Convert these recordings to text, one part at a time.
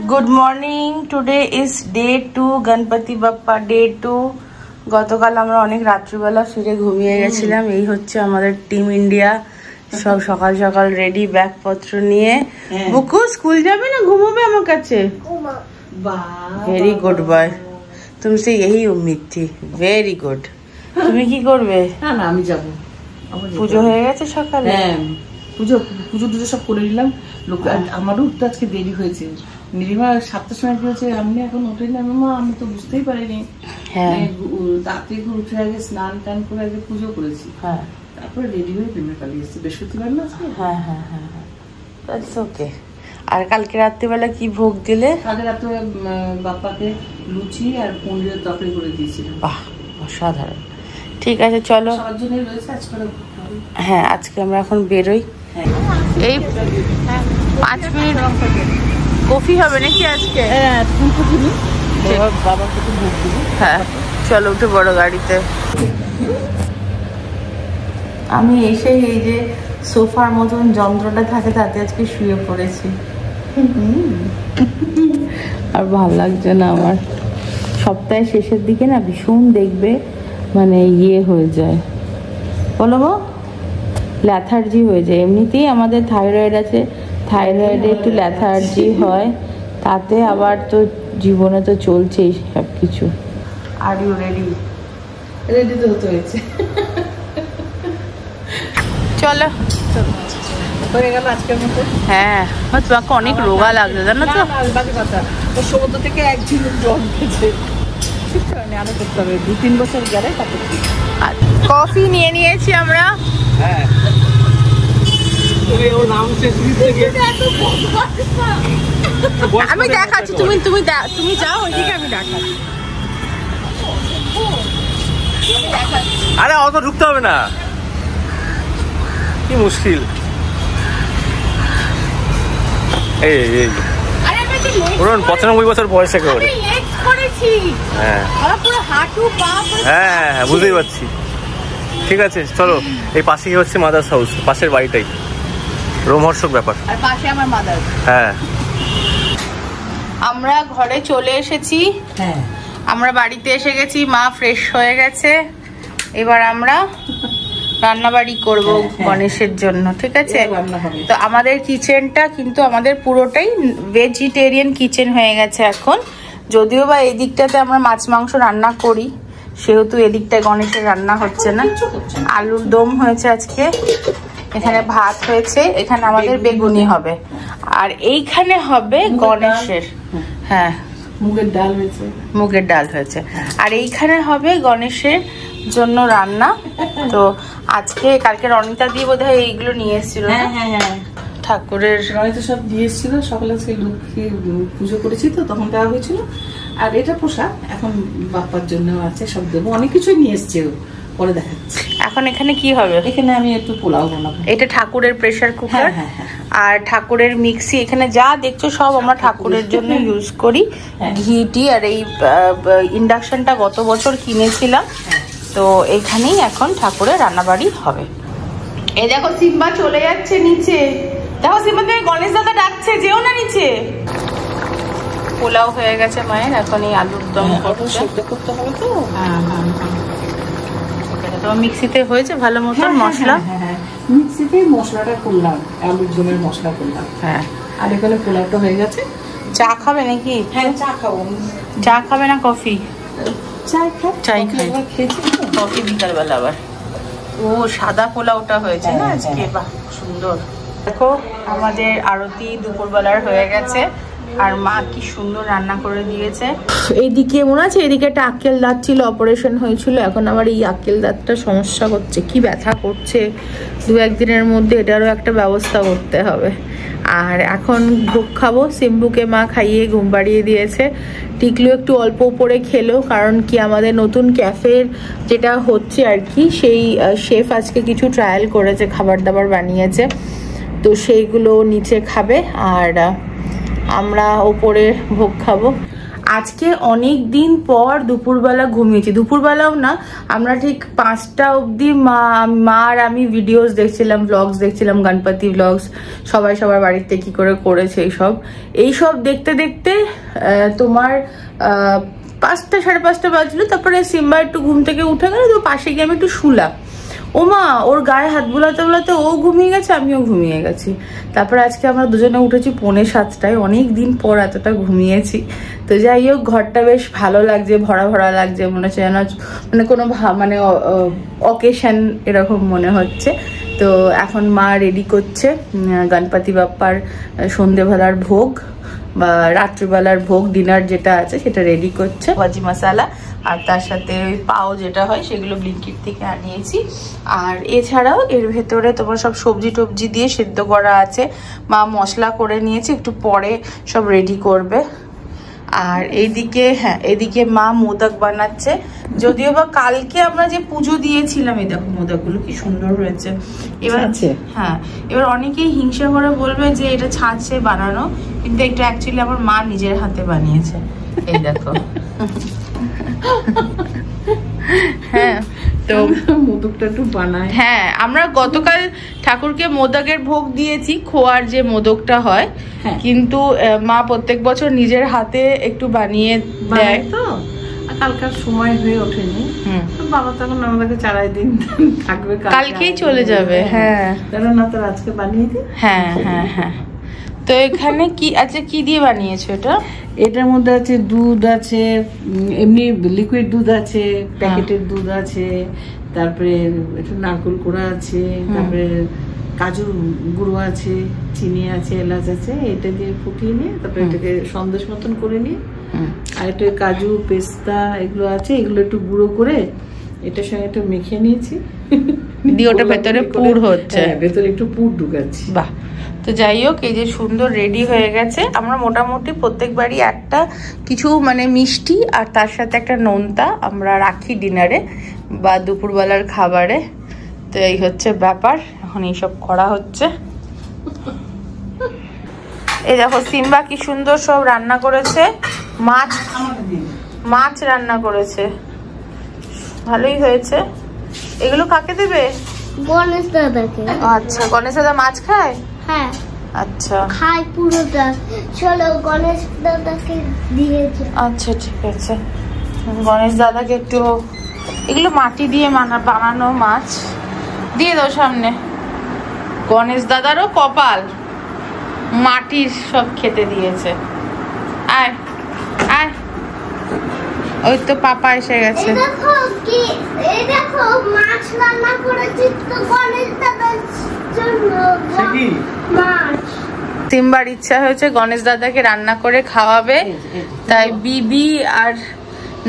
Good morning today is day 2 Ganpati Bappa day 2 গতকাল আমরা অনেক রাত্রিবেলা ফিরে ঘুমিয়ে গেছিলাম। এই হচ্ছে আমাদের টিম ইন্ডিয়া, সব সকাল সকাল রেডি ব্যাগপত্র নিয়ে। বুকু স্কুল যাবে না ঘুমাবে আমার কাছে? वेरी गुड बॉय, तुमसे यही उम्मीद थी। Very good. তুমি কি করবে? না না আমি যাব। পুজো হয়ে গেছে সকালে? হ্যাঁ পুজো সব করে নিলাম। আমারও উঠতে আজকে দেরি হয়েছে। নীলিমা 7টার সময় বলেছে আমি এখন উঠে না মামা, আমি তো বুঝতেই পারিনি। হ্যাঁ রাত্রে উঠে আগে স্নান টান করে আগে পুজো করেছি। হ্যাঁ তারপরে রেডি হয়ে প্রেমের পালিয়ে এসেছি। বৃহস্পতিবার না? হ্যাঁ হ্যাঁ হ্যাঁ দ্যাটস ওকে। আর কালকে রাত্রিবেলা কি ভোগ দিলে? কালকে রাত্রে বাপ্পাকে লুচি আর পনিরের তরকারি করে দিয়েছিলাম। বাহ অসাধারণ। ঠিক আছে চলো। সবার জন্যই রয়েছে আজকে। হ্যাঁ আজকে আমরা এখন বেরোই। এই 5 মিনিট কফি হবে নাকি আজকে? হ্যাঁ তুমি কফি নি বাবাকে তো ভোগ দিব। হ্যাঁ চলো উঠে বড় গাড়িতে। আমি এসে এই যে সোফার মতন যন্ত্রটা থাকে তাতে আজকে শুয়ে পড়েছি। আর ভালো লাগছে না আমার। সপ্তাহের শেষের দিকে না ভীষণ দেখবে মানে ইয়ে হয়ে যায়, বলো ল্যাথার্জি হয়ে যায়। এমনিতেই আমাদের থাইরয়েড আছে, থাইরয়েডে একটু ল্যাথার্জি হয়, তাতে আবার তো জীবনে তো চলছেই সব কিছু। Are you ready? রেডি তো হতে হয়েছে। চলো হয়ে গেল আজকের মতো। হ্যাঁ তোমাকে অনেক রোগা লাগছে জানো তো। বাজে কথা, ও সমুদ্র থেকে এক ঝিনুক জল উঠেছে। আরো করতে হবে 2-3 বছর গেলে তারপর। কফি নিয়ে নিয়েছি আমরা। হ্যাঁ আমি দেখাচ্ছি, তুমি যাও ওইদিকে, আমি দেখাচ্ছি। আরে অত ঢুকতে হবে না, কি মুশকিল। এই 95 বছর বয়স একেবারে। হ্যাঁ হ্যাঁ বুঝতেই পারছি। ঠিক আছে চলো, এই পাশেই হচ্ছে মাদার্স হাউস, পাশের বাড়িটাই। রোমহর্ষক ব্যাপার। আর পাশে আমার মাদার। হ্যাঁ আমরা ঘরে চলে এসেছি। হ্যাঁ আমরা বাড়িতে এসে গেছি, মা ফ্রেশ হয়ে গেছে। এবার আমরা রান্নাবাড়ি করব গণেশের জন্য। ঠিক আছে, তো আমাদের কিচেনটা কিন্তু আমাদের পুরোটাই ভেজিটেরিয়ান কিচেন হয়ে গেছে এখন। যদিও বা এই দিকটাতে আমরা মাছ মাংস রান্না করি, সেহেতু এদিকটায় গণেশের রান্না হচ্ছে না। আলুর দম হয়েছে আজকে, এখানে ভাত হয়েছে, এখানে আমাদের বেগুনি হবে, আর এইখানে হবে গণেশের। হ্যাঁ মুগের ডাল হয়েছে, মুগের ডাল হয়েছে, আর এইখানে হবে গণেশের জন্য রান্না। তো আজকে কালকে রনিতা দিয়ে বোধহয় এইগুলো নিয়ে এসেছিল। হ্যাঁ হ্যাঁ হ্যাঁ ঠাকুরের রনিতা সব দিয়ে এসেছিল। সকালে আজকে লক্ষ্মী পুজো করেছি তো তখন দেওয়া হয়েছিল। আর এটা পোশাক এখন বাপ্পার জন্য আছে, সব দেবো। অনেক কিছুই নিয়ে এসছে, পরে দেখাচ্ছি। এখন এখানে কি হবে? এখানে আমি একটু পোলাও বানাবো। এটা ঠাকুরের প্রেসার কুকার আর ঠাকুরের মিক্সি। এখানে যা দেখছো সব আমরা ঠাকুরের জন্য ইউজ করি। ঘিটি আর এই ইন্ডাকশনটা গত বছর কিনেছিলাম, তো এইখানেই এখন ঠাকুরের রান্নাবাড়ি হবে। এই দেখো সিম্বা চলে যাচ্ছে নিচে। দেখো সিম্বা, তুমি গণেশ দাদা ডাকছে, যেও না নিচে। পোলাও হয়ে গেছে মায়ের, এখন এই আলুর দম করতে হবে তো। হ্যাঁ হ্যাঁ তোমার মিক্সিতে হয়েছে ভালো মতন মশলা? মিক্সিতে মশলাটা করলাম, আলুর দমের মশলা করলাম। হ্যাঁ আর এখানে পোলাওটা হয়ে গেছে। চা খাবে নাকি? হ্যাঁ চা খাবো। চা খাবে না কফি? চাই খাই। কফি বিকালবেলা আবার। ও সাদা পোলাওটা হয়েছে না আজকে, বাহ সুন্দর। দেখো আমাদের আরতি দুপুরবেলার হয়ে গেছে, আর মা কি সুন্দর রান্না করে দিয়েছে। এইদিকে মনে আছে, এদিকে একটা আক্কেল দাঁত ছিল, অপারেশন হয়েছিল। এখন আমার এই আক্কেল দাঁতটা সমস্যা করছে, কি ব্যথা করছে। 2-1 দিনের মধ্যে এটারও একটা ব্যবস্থা করতে হবে। আর এখন ভোগ খাবো। সিম্বুকে মা খাইয়ে ঘুম পাড়িয়ে দিয়েছে। টিকলু একটু অল্প উপরে খেলো, কারণ কি আমাদের নতুন ক্যাফের যেটা হচ্ছে আর কি, সেই শেফ আজকে কিছু ট্রায়াল করেছে, খাবার দাবার বানিয়েছে, তো সেইগুলো নিচে খাবে আর আমরা ওপরে ভোগ খাবো। আজকে অনেক দিন পর দুপুরবেলা ঘুমিয়েছি, দুপুরবেলাও না, আমরা ঠিক 5টা অবধি মা আর আমি ভিডিওস দেখছিলাম, ব্লগস দেখছিলাম, গণপতি ব্লগস, সবাই সবার বাড়িতে কি করে করেছে এইসব দেখতে দেখতে তোমার 5টা 5:30 বাজলো। তারপরে সিম্বা একটু ঘুম থেকে উঠে গেল, তো পাশে গিয়ে আমি একটু শুলাম। ওমা ওর গায়ে হাত বোলাতে বোলাতে ও ঘুমিয়ে গেছে, আমিও ঘুমিয়ে গেছি। তারপরে আজকে আমরা দুজনে উঠেছি 6:45, অনেক দিন পর এতটা ঘুমিয়েছি। তো যাই হোক, ঘরটা বেশ ভালো লাগছে, ভরা ভরা লাগছে, মনে হচ্ছে যেন মানে কোনো মানে অকেশন এরকম মনে হচ্ছে। তো এখন মা রেডি করছে গণপতি বাপ্পার সন্ধেবেলার ভোগ বা রাত্রিবেলার ভোগ, ডিনার যেটা আছে সেটা রেডি করছে, ভাজি মশালা আর তার সাথে ওই পাও যেটা হয় সেগুলো ব্লিঙ্কিট থেকে আনিয়েছি। আর এছাড়াও এর ভেতরে তোমার সব সবজি টবজি দিয়ে সেদ্ধ করা আছে, মা মশলা করে নিয়েছে, একটু পরে সব রেডি করবে। আর এইদিকে এদিকে মা মোদক বানাচ্ছে, যদিও বা কালকে আমরা যে পুজো দিয়েছিলাম, এই দেখো মোদকগুলো কি সুন্দর হয়েছে। এবার এবার অনেকেই হিংসা করে বলবে যে এটা ছাঁচে বানানো, কিন্তু এটা অ্যাকচুয়ালি আমার মা নিজের হাতে বানিয়েছে, এই দেখো। হ্যাঁ, তো মোদকটা একটু বানাই। হ্যাঁ, আমরা গতকাল ঠাকুরকে মোদকের ভোগ দিয়েছি, খোয়ার যে মোদকটা হয়, কিন্তু মা প্রত্যেক বছর নিজের হাতে একটু বানিয়ে দেয়। তো কালকার সময় হয়ে ওঠেনি, বাবা তখন আমাদেরকে 4 দিন থাকবে, কালকেই চলে যাবে। হ্যাঁ, না তো আজকে বানিয়ে দিই। হ্যাঁ হ্যাঁ হ্যাঁ। তো এখানে কি আছে, কি দিয়ে বানিয়েছো এটা? এটার মধ্যে আছে দুধ আছে, এমনি লিকুইড দুধ আছে, প্যাকেটের দুধ আছে, তারপরে একটু নারকেল কোড়া আছে, তারপরে কাজু গুঁড়ো আছে, চিনি আছে, এলাচ আছে। এটা দিয়ে ফুটিয়ে নিয়ে তারপরে এটাকে সন্দেশ মতন করে নিয়ে, আর একটু কাজু পেস্তা এগুলো আছে, এগুলো একটু গুঁড়ো করে এটার সঙ্গে একটু মেখে নিয়েছি, দিয়ে ওটা ভেতরে পুর হচ্ছে, ভেতরে একটু পুর ঢুকাচ্ছি। বাহ। তো যাই হোক, এই যে সুন্দর রেডি হয়ে গেছে। আমরা মোটামুটি প্রত্যেকবারই একটা কিছু মানে মিষ্টি আর তার সাথে একটা নোনতা আমরা রাখি ডিনারে বা দুপুরবেলার খাবারে। তো এই হচ্ছে ব্যাপার, এখন এইসব করা হচ্ছে। এই দেখো সিম্বা কি সুন্দর সব রান্না করেছে, মাছ রান্না করেছে, ভালোই হয়েছে। এগুলো কাকে দেবে? গণেশ দাদাকে। আচ্ছা, গণেশ দাদা মাছ খায়? হ্যাঁ, আচ্ছা, খাই পুরোটা। চলো গণেশ দাদাকে দিয়েছে। আচ্ছা ঠিক আছে, গণেশ দাদাকে একটু এগুলো মাটি দিয়ে বানানো মাছ দিয়ে দাও সামনে। গণেশ দাদারও কপাল, মাটির সব খেতে দিয়েছে। আয় আয়, ওই তো পাপা এসে গেছে। দেখো কি, এই দেখো মাছ রান্না করেছি তো গণেশ দাদার জন্য মাছ। তিনবার ইচ্ছা হয়েছে গণেশ দাদাকে রান্না করে খাওয়াবে, তাই বিবি আর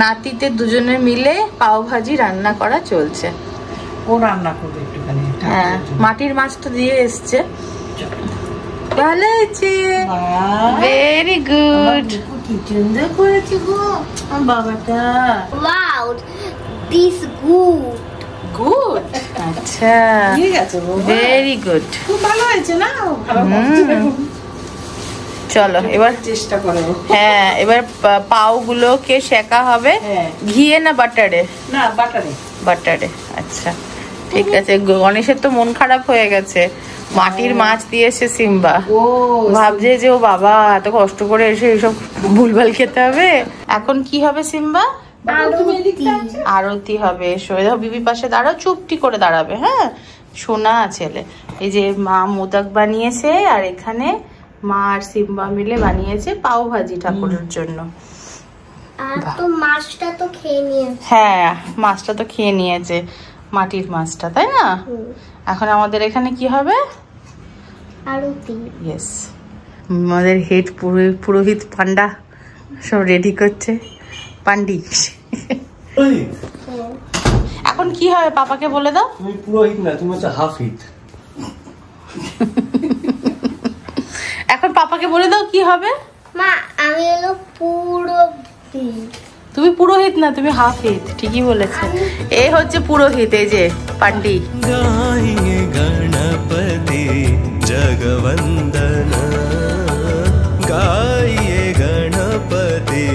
নাতিতে দুজনে মিলে পাও ভাজি রান্না করা চলছে। ও রান্না করবে একটুখানি। হ্যাঁ, মাটির মাছ তো দিয়ে এসছে, ভালো হয়েছে, ভেরি গুড। কি সুন্দর করেছি গো বাবাটা। Wow, this good. গুড, আচ্ছা ঠিক আছে, ভেরি গুড, খুব ভালো হয়েছে না? চলো এবার চেষ্টা করো। হ্যাঁ, এবার পাও গুলোকে সেকা হবে। ঘিয়ে না বাটারে? না, বাটারে। বাটারে, আচ্ছা ঠিক আছে। গণেশের তো মন খারাপ হয়ে গেছে, মাটির মাছ দিয়েছে সিম্বা, ভাবছে যে ও বাবা এত কষ্ট করে এসে এইসব ভুলভাল খেতে হবে। এখন কি হবে সিম্বা? আরতি হবে। এসো, বিবি পাশে দাঁড়াও, চুপটি করে দাঁড়াবে। হ্যাঁ, সোনা ছেলে। এই যে মা মোদক বানিয়েছে, আর এখানে মা আর সিম্বা মিলে বানিয়েছে পাও ভাজি ঠাকুরের জন্য। আর তো মাছটা তো খেয়ে নিয়েছে। হ্যাঁ, মাছটা তো খেয়ে নিয়েছে, মাটির মাছটা, তাই না? এখন আমাদের এখানে কি হবে? আরতি। ইয়েস, আমাদের হেড পুরোহিত পান্ডা সব রেডি করছে, পান্ডি। এখন কি হবে পাপাকে বলে দাও। তুমি পুরোহিত না, তুমি হচ্ছে হাফ হিট। এখন পাপাকে বলে দাও কি হবে। মা, আমি হলো পুরোহিত। তুমি পুরোহিত না, তুমি হাফ হিট, ঠিকই বলেছে। এই হচ্ছে পুরোহিত, এই যে পান্ডি। গাইয়ে গণপতি জগবন্দনা, গাইয়ে গণপতি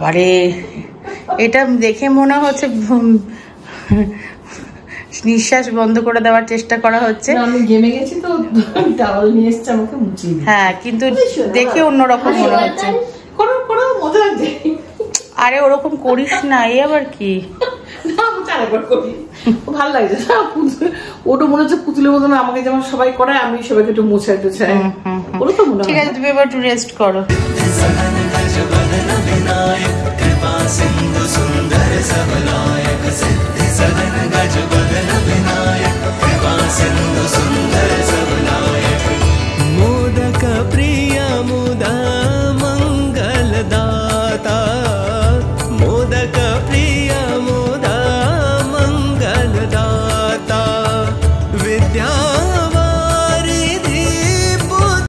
বাবারে, এটা দেখে মনে হচ্ছে নিঃশ্বাস বন্ধ করে দেওয়ার চেষ্টা করা হচ্ছে। আমি ঘেমে গেছি তো টাওয়াল নিয়ে এসেছে আমাকে মুছিয়ে দিতে। হ্যাঁ, কিন্তু দেখে অন্যরকম মনে হচ্ছে। করো করো, মজা লাগছে। আরে ওরকম করিস না, এই আবার কি? ভালো লাগছে, ওটা মনে হচ্ছে পুতুলের মতন আমাকে যেমন সবাই করায়, আমি সবাইকে একটু মোছাই তো চাই। ওটা তো মনে হয়। ঠিক আছে, তুমি এবার একটু রেস্ট করো।